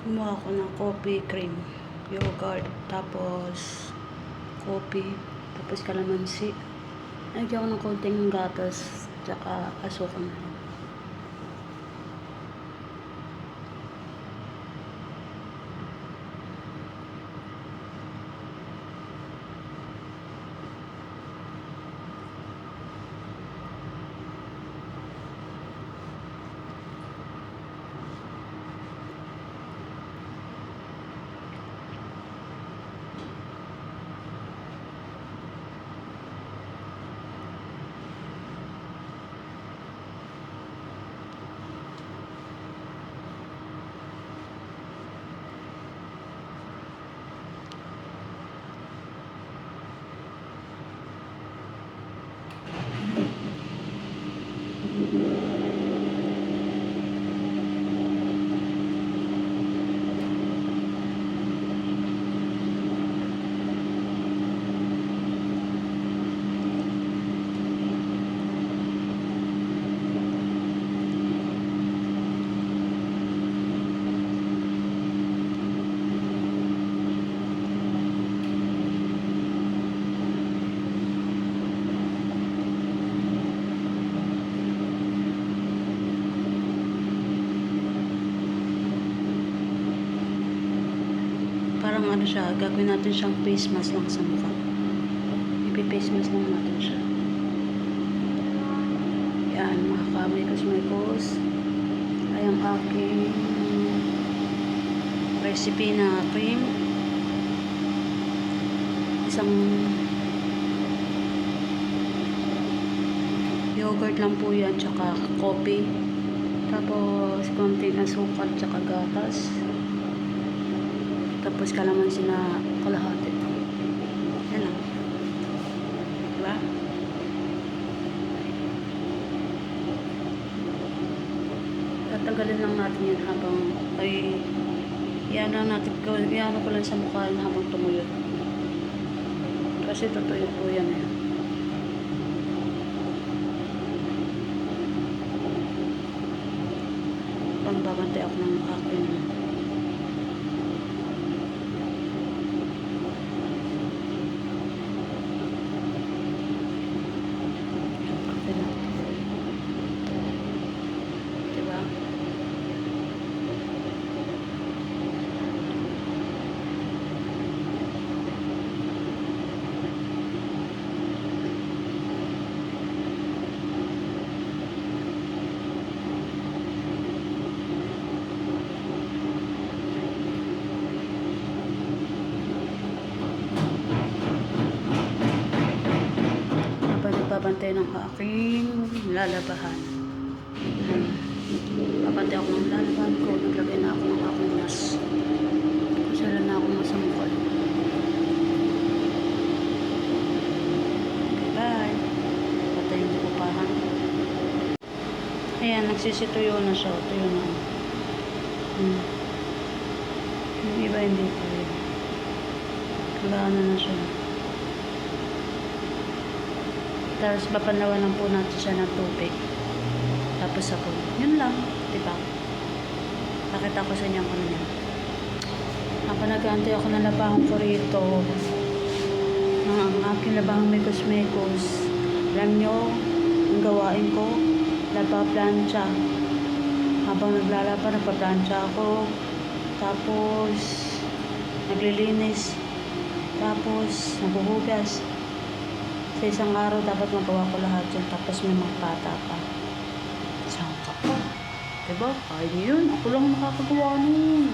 Gumawa ako ng coffee cream, yogurt, tapos coffee, tapos kalamansi. Nagyan ko ng konting gatas, tsaka asukal na. Parang ano siya, gagawin natin siyang face mask lang sa mukha. Ipi-face mask lang natin siya. Yan, mga kamay-kos ay ang aking recipe na cream. Isang yogurt lang po yan, tsaka coffee. Tapos konting asukal, tsaka gatas. Tapos kalamansi na kalahati. Yan lang. Diba? Tatanggalin lang natin yan habang ay yan lang natin, yan ko lang sa mukha yan habang tumuyo. Kasi totoo po yan eh. Pagbabantay ako ng akin. Babantay ng aking lalabahan. Babantay ako ng lalabahan ko. Naglagay na ako ng aking mask. Kasala na ako masamukol. Okay, bye. Patayin ko pahan. Ayan, nagsisituyo na siya. Tuyo na. Yung iba hindi po yun. Kagana na siya. Tapos papanawan lang po natin siya ng tubig. Tapos ako. Yun lang. Diba? Pakita ko sa inyo kung ano yan. Ako nag-aantay ako ng labahang ko rito. Ang aking labahang mekos-mekos. Alam nyo, ang gawain ko, nagpa-plancha. Habang naglalaba, nagpa-plancha ako. Tapos, naglilinis. Tapos, naguhugas. Sa isang araw, dapat magawa ko lahat yun. Tapos may mga bata pa. Saan ka pa? Diba? Kaya yun. Ako lang nakakagawa nun.